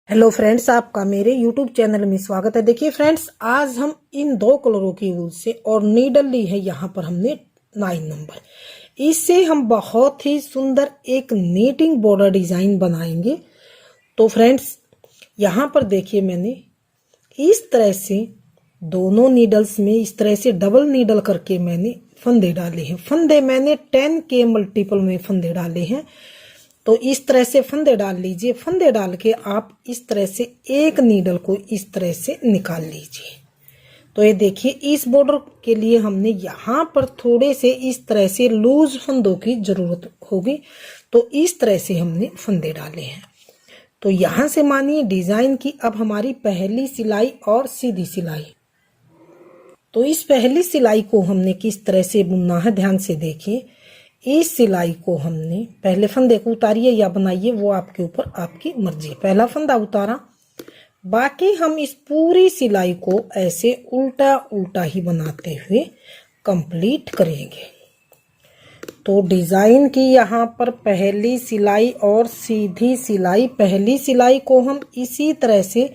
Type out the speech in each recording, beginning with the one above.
Hello friends, आपका मेरे YouTube channel में स्वागत है। देखिए फ्रेंड्स, आज हम इन दो कलरों की वूल से और नीडल ली है यहाँ पर हमने 9 नंबर। इससे हम बहुत ही सुंदर एक नीटिंग बॉर्डर डिजाइन बनाएंगे। तो फ्रेंड्स, यहाँ पर देखिए मैंने इस तरह से दोनों नीडल्स में इस तरह से डबल नीडल करके मैंने फंदे डाले हैं। फंदे मैंने 10 के मल्टीपल में फंदे डाले हैं। तो इस तरह से फंदे डाल लीजिए। फंदे डाल के आप इस तरह से एक नीडल को इस तरह से निकाल लीजिए। तो ये देखिए, इस बॉर्डर के लिए हमने यहाँ पर थोड़े से इस तरह से लूज फंदों की जरूरत होगी। तो इस तरह से हमने फंदे डाले हैं। तो यहाँ से मानिए डिजाइन की अब हमारी पहली सिलाई और सीधी सिलाई। तो इस पहली सिलाई को हमने किस तरह से बुनना है, ध्यान से देखिए। इस सिलाई को हमने पहले फंदे को उतारिए या बनाइए, वो आपके ऊपर, आपकी मर्जी। पहला फंदा उतारा, बाकी हम इस पूरी सिलाई को ऐसे उल्टा उल्टा ही बनाते हुए कंप्लीट करेंगे। तो डिजाइन की यहाँ पर पहली सिलाई और सीधी सिलाई, पहली सिलाई को हम इसी तरह से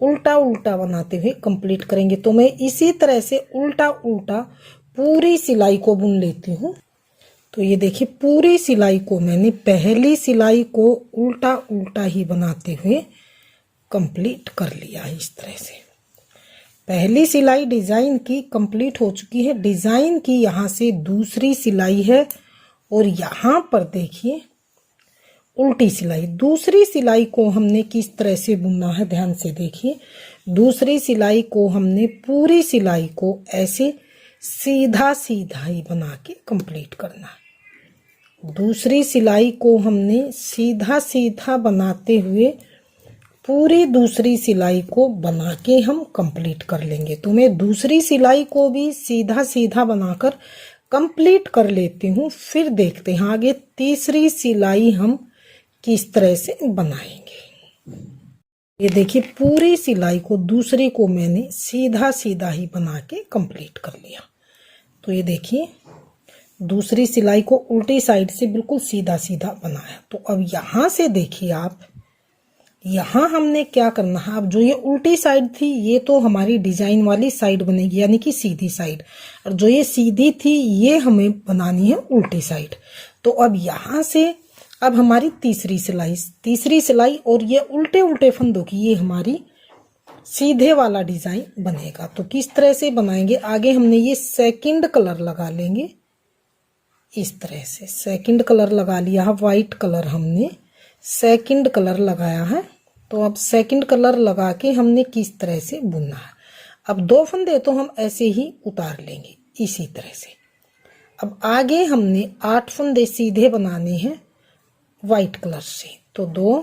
उल्टा उल्टा बनाते हुए कंप्लीट करेंगे। तो मैं इसी तरह से उल्टा उल्टा पूरी सिलाई को बुन लेती हूँ। तो ये देखिए, पूरी सिलाई को मैंने पहली सिलाई को उल्टा उल्टा ही बनाते हुए कंप्लीट कर लिया है। इस तरह से पहली सिलाई डिजाइन की कंप्लीट हो चुकी है। डिजाइन की यहाँ से दूसरी सिलाई है और यहाँ पर देखिए उल्टी सिलाई। दूसरी सिलाई को हमने किस तरह से बुनना है, ध्यान से देखिए। दूसरी सिलाई को हमने पूरी सिलाई को ऐसे सीधा सीधा ही बना के कंप्लीट करना है। दूसरी सिलाई को हमने सीधा सीधा बनाते हुए पूरी दूसरी सिलाई को बना के हम कंप्लीट कर लेंगे। तो मैं दूसरी सिलाई को भी सीधा सीधा बनाकर कंप्लीट कर लेती हूँ, फिर देखते हैं आगे तीसरी सिलाई हम किस तरह से बनाएंगे। ये देखिए, पूरी सिलाई को दूसरी को मैंने सीधा सीधा ही बना के कंप्लीट कर लिया। तो ये देखिए, दूसरी सिलाई को उल्टी साइड से बिल्कुल सीधा सीधा बनाया। तो अब यहाँ से देखिए आप, यहाँ हमने क्या करना है। अब जो ये उल्टी साइड थी, ये तो हमारी डिजाइन वाली साइड बनेगी, यानी कि सीधी साइड। और जो ये सीधी थी, ये हमें बनानी है उल्टी साइड। तो अब यहाँ से अब हमारी तीसरी सिलाई और ये उल्टे उल्टे फंदों की ये हमारी सीधे वाला डिजाइन बनेगा। तो किस तरह से बनाएंगे, आगे हमने ये सेकंड कलर लगा लेंगे। इस तरह से सेकंड कलर लगा लिया है, वाइट कलर हमने सेकंड कलर लगाया है। तो अब सेकंड कलर लगा के हमने किस तरह से बुनना है। अब दो फंदे तो हम ऐसे ही उतार लेंगे इसी तरह से। अब आगे हमने 8 फंदे सीधे बनाने हैं वाइट कलर से। तो 2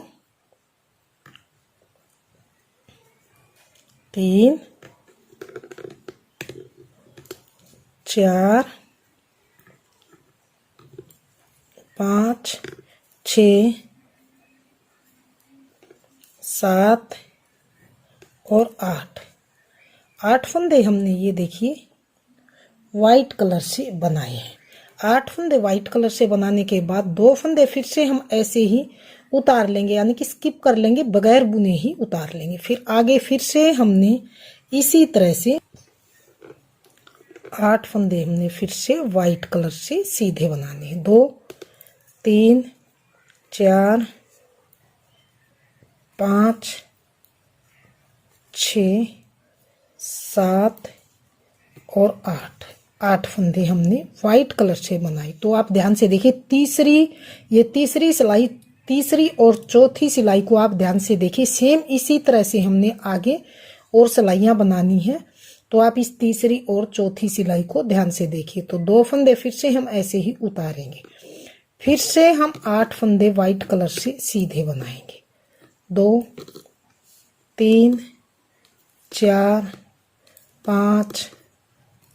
3 4 5 6 7 और 8 फंदे हमने ये देखिए वाइट कलर से बनाए हैं। 8 फंदे वाइट कलर से बनाने के बाद 2 फंदे फिर से हम ऐसे ही उतार लेंगे, यानी कि स्किप कर लेंगे, बगैर बुने ही उतार लेंगे। फिर आगे फिर से हमने इसी तरह से 8 फंदे हमने फिर से वाइट कलर से सीधे बनाने हैं। 2 3 4 5 6 7 और 8 फंदे हमने वाइट कलर से बनाए। तो आप ध्यान से देखिए, तीसरी सिलाई, तीसरी और चौथी सिलाई को आप ध्यान से देखिए। सेम इसी तरह से हमने आगे और सिलाइयां बनानी है। तो आप इस तीसरी और चौथी सिलाई को ध्यान से देखिए। तो 2 फंदे फिर से हम ऐसे ही उतारेंगे। फिर से हम 8 फंदे वाइट कलर से सीधे बनाएंगे। 2 3 4 5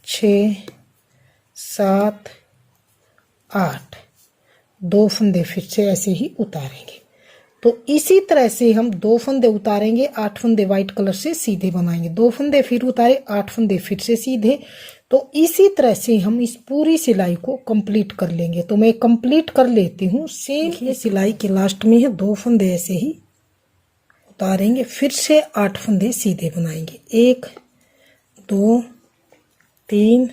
6 7 8 2 फंदे फिर से ऐसे ही उतारेंगे। तो इसी तरह से हम 2 फंदे उतारेंगे, 8 फंदे वाइट कलर से सीधे बनाएंगे। 2 फंदे फिर उतारे, 8 फंदे फिर से सीधे। तो इसी तरह से हम इस पूरी सिलाई को कंप्लीट कर लेंगे। तो मैं कंप्लीट कर लेती हूँ। सेम ये सिलाई के लास्ट में है, 2 फंदे ऐसे ही उतारेंगे, फिर से 8 फंदे सीधे बनाएंगे। 1 2 3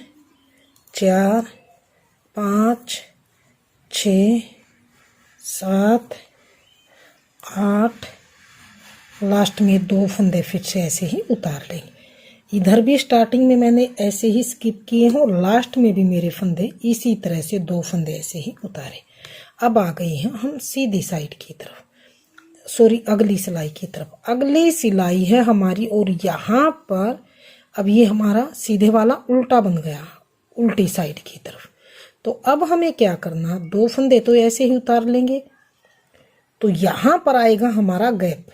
4 5 6 7 8, लास्ट में 2 फंदे फिर से ऐसे ही उतार लेंगे। इधर भी स्टार्टिंग में मैंने ऐसे ही स्किप किए हैं और लास्ट में भी मेरे फंदे इसी तरह से 2 फंदे ऐसे ही उतारे। अब आ गए हैं हम सीधी साइड की तरफ, सॉरी अगली सिलाई की तरफ। अगली सिलाई है हमारी और यहाँ पर अब ये हमारा सीधे वाला उल्टा बन गया, उल्टी साइड की तरफ। तो अब हमें क्या करना, 2 फंदे तो ऐसे ही उतार लेंगे। तो यहाँ पर आएगा हमारा गैप,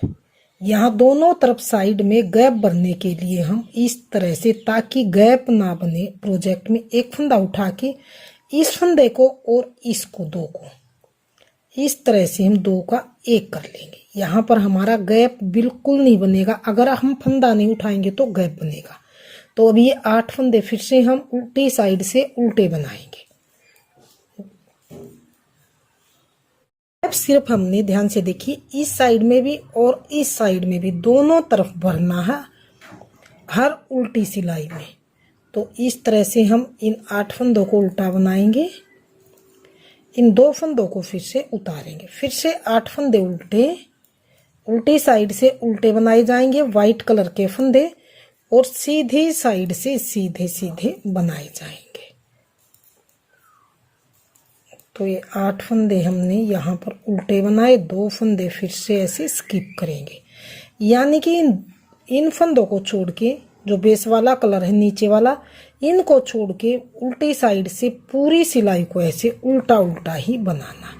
यहाँ दोनों तरफ साइड में गैप भरने के लिए हम इस तरह से, ताकि गैप ना बने प्रोजेक्ट में, एक फंदा उठा के इस फंदे को और इसको 2 को इस तरह से हम 2 का 1 कर लेंगे। यहाँ पर हमारा गैप बिल्कुल नहीं बनेगा, अगर हम फंदा नहीं उठाएंगे तो गैप बनेगा। तो अब ये 8 फंदे फिर से हम उल्टी साइड से उल्टे बनाएंगे। अब सिर्फ हमने ध्यान से देखिए, इस साइड में भी और इस साइड में भी दोनों तरफ भरना है हर उल्टी सिलाई में। तो इस तरह से हम इन 8 फंदों को उल्टा बनाएंगे, इन 2 फंदों को फिर से उतारेंगे, फिर से 8 फंदे उल्टी साइड से उल्टे बनाए जाएंगे, वाइट कलर के फंदे, और सीधी साइड से सीधे सीधे बनाए जाएंगे। तो ये 8 फंदे हमने यहाँ पर उल्टे बनाए, 2 फंदे फिर से ऐसे स्किप करेंगे। यानी कि इन फंदों को छोड़ के, जो बेस वाला कलर है नीचे वाला, इनको छोड़ के उल्टी साइड से पूरी सिलाई को ऐसे उल्टा उल्टा ही बनाना।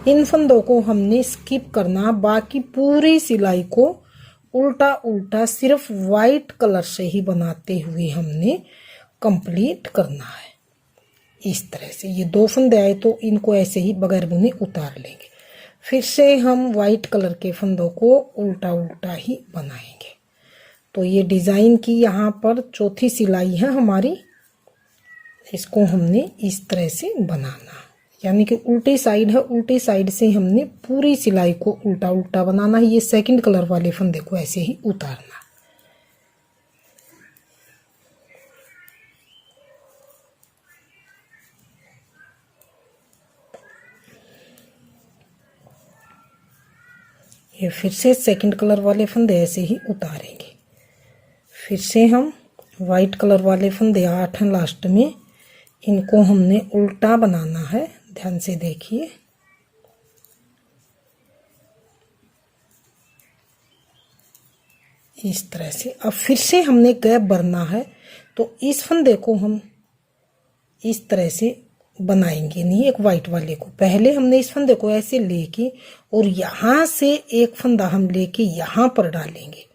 इन फंदों को हमने स्किप करना, बाकी पूरी सिलाई को उल्टा उल्टा सिर्फ वाइट कलर से ही बनाते हुए हमने कंप्लीट करना है। इस तरह से ये 2 फंदे आए तो इनको ऐसे ही बगैर बुने उतार लेंगे। फिर से हम वाइट कलर के फंदों को उल्टा उल्टा ही बनाएंगे। तो ये डिज़ाइन की यहाँ पर चौथी सिलाई है हमारी, इसको हमने इस तरह से बनाना, यानी कि उल्टी साइड है, उल्टी साइड से हमने पूरी सिलाई को उल्टा उल्टा बनाना है। ये सेकंड कलर वाले फंदे को ऐसे ही उतारना। ये फिर से सेकंड कलर वाले फंदे ऐसे ही उतारेंगे। फिर से हम वाइट कलर वाले फंदे 8 हैं लास्ट में, इनको हमने उल्टा बनाना है, ध्यान से देखिए। इस तरह से अब फिर से हमने गैप भरना है, तो इस फंदे को हम इस तरह से बनाएंगे नहीं, एक वाइट वाले को पहले हमने इस फंदे को ऐसे लेके और यहाँ से एक फंदा हम लेके यहाँ पर डालेंगे,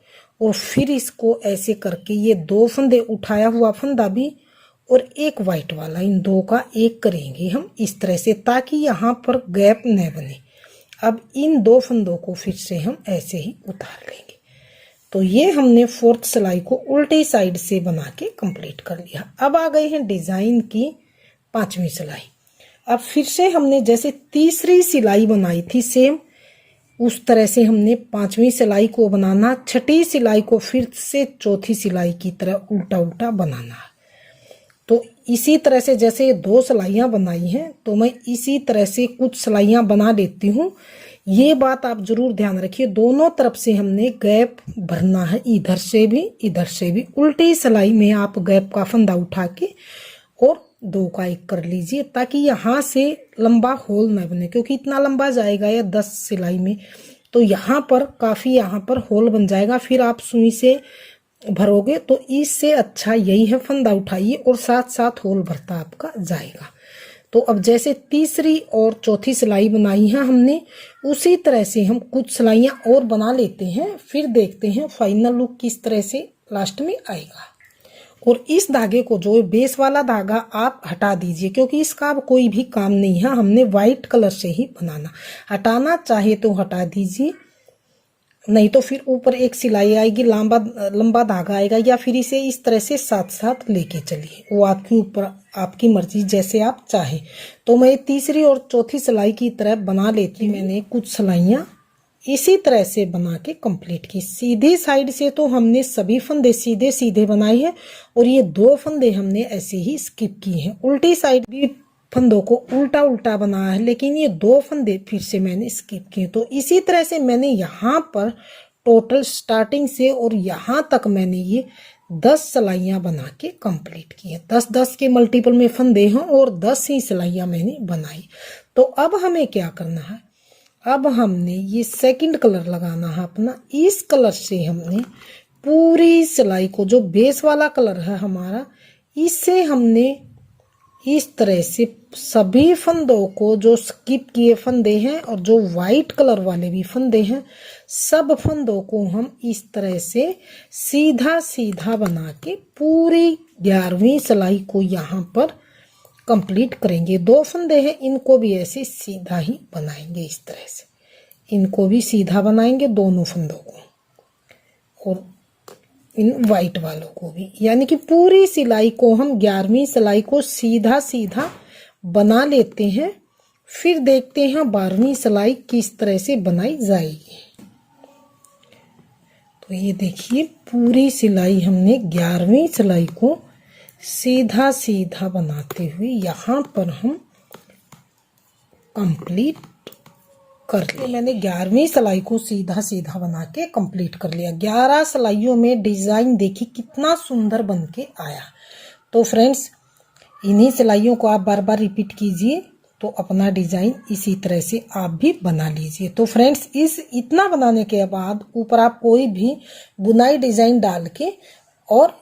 और फिर इसको ऐसे करके ये 2 फंदे, उठाया हुआ फंदा भी और एक वाइट वाला, इन 2 का 1 करेंगे हम इस तरह से, ताकि यहाँ पर गैप न बने। अब इन 2 फंदों को फिर से हम ऐसे ही उतार लेंगे। तो ये हमने 4th सिलाई को उल्टी साइड से बना के कंप्लीट कर लिया। अब आ गए हैं डिजाइन की 5वीं सिलाई। अब फिर से हमने जैसे तीसरी सिलाई बनाई थी सेम उस तरह से हमने 5वीं सिलाई को बनाना, 6ठी सिलाई को फिर से 4थी सिलाई की तरह उल्टा उल्टा बनाना है। तो इसी तरह से जैसे 2 सिलाइयाँ बनाई हैं, तो मैं इसी तरह से कुछ सिलाइयाँ बना लेती हूँ। ये बात आप जरूर ध्यान रखिए, दोनों तरफ से हमने गैप भरना है, इधर से भी इधर से भी। उल्टी सिलाई में आप गैप का फंदा उठा के और 2 का 1 कर लीजिए, ताकि यहाँ से लंबा होल न बने, क्योंकि इतना लंबा जाएगा या 10 सिलाई में, तो यहाँ पर काफ़ी यहाँ पर होल बन जाएगा। फिर आप सुई से भरोगे तो इससे अच्छा यही है, फंदा उठाइए और साथ साथ होल भरता आपका जाएगा। तो अब जैसे तीसरी और चौथी सिलाई बनाई है हमने, उसी तरह से हम कुछ सिलाइयाँ और बना लेते हैं, फिर देखते हैं फाइनल लुक किस तरह से लास्ट में आएगा। और इस धागे को, जो बेस वाला धागा, आप हटा दीजिए, क्योंकि इसका अब कोई भी काम नहीं है, हमने वाइट कलर से ही बनाना। हटाना चाहे तो हटा दीजिए, नहीं तो फिर ऊपर एक सिलाई आएगी, लंबा धागा आएगा, या फिर इसे इस तरह से साथ साथ लेके चलिए, वो आपके ऊपर, आपकी मर्जी, जैसे आप चाहें। तो मैं तीसरी और चौथी सिलाई की तरह बना लेती हूँ। मैंने कुछ सिलाइयाँ इसी तरह से बना के कंप्लीट की। सीधी साइड से तो हमने सभी फंदे सीधे सीधे बनाए हैं और ये 2 फंदे हमने ऐसे ही स्किप किए हैं। उल्टी साइड भी फंदों को उल्टा उल्टा बनाया है, लेकिन ये 2 फंदे फिर से मैंने स्किप किए। तो इसी तरह से मैंने यहाँ पर टोटल स्टार्टिंग से और यहाँ तक मैंने ये 10 सिलाइयाँ बना के कंप्लीट की है। 10-10 के मल्टीपल में फंदे हैं और 10 ही सिलाइयाँ मैंने बनाई। तो अब हमें क्या करना है, अब हमने ये सेकंड कलर लगाना है अपना। इस कलर से हमने पूरी सिलाई को, जो बेस वाला कलर है हमारा, इससे हमने इस तरह से सभी फंदों को, जो स्किप किए फंदे हैं और जो वाइट कलर वाले भी फंदे हैं, सब फंदों को हम इस तरह से सीधा सीधा बना के पूरी 11वीं सिलाई को यहाँ पर कंप्लीट करेंगे। 2 फंदे हैं, इनको भी ऐसे सीधा ही बनाएंगे। इस तरह से इनको भी सीधा बनाएंगे, दोनों फंदों को और इन वाइट वालों को भी, यानी कि पूरी सिलाई को हम 11वीं सिलाई को सीधा सीधा बना लेते हैं। फिर देखते हैं 12वीं सिलाई किस तरह से बनाई जाएगी। तो ये देखिए पूरी सिलाई हमने 11वीं सिलाई को सीधा सीधा बनाते हुए यहाँ पर हम कंप्लीट कर लिया। मैंने 11वीं सिलाई को सीधा सीधा बना के कंप्लीट कर लिया। 11 सिलाइयों में डिजाइन देखिए कितना सुंदर बन के आया। तो फ्रेंड्स, इन्हीं सिलाइयों को आप बार बार रिपीट कीजिए तो अपना डिजाइन इसी तरह से आप भी बना लीजिए। तो फ्रेंड्स, इतना बनाने के बाद ऊपर आप कोई भी बुनाई डिजाइन डाल के और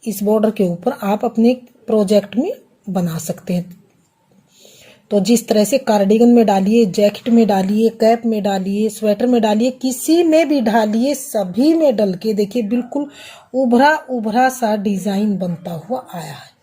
इस बॉर्डर के ऊपर आप अपने प्रोजेक्ट में बना सकते हैं। तो जिस तरह से कार्डिगन में डालिए, जैकेट में डालिए, कैप में डालिए, स्वेटर में डालिए, किसी में भी डालिए, सभी में डल के देखिए बिल्कुल उभरा उभरा सा डिजाइन बनता हुआ आया है।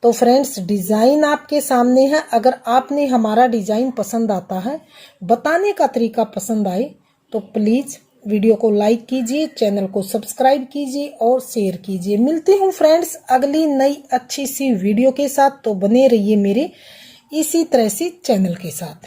तो फ्रेंड्स, डिजाइन आपके सामने है। अगर आपने हमारा डिजाइन पसंद आता है, बताने का तरीका पसंद आए, तो प्लीज वीडियो को लाइक कीजिए, चैनल को सब्सक्राइब कीजिए और शेयर कीजिए। मिलती हूँ फ्रेंड्स अगली नई अच्छी सी वीडियो के साथ। तो बने रहिए मेरे इसी तरह से चैनल के साथ।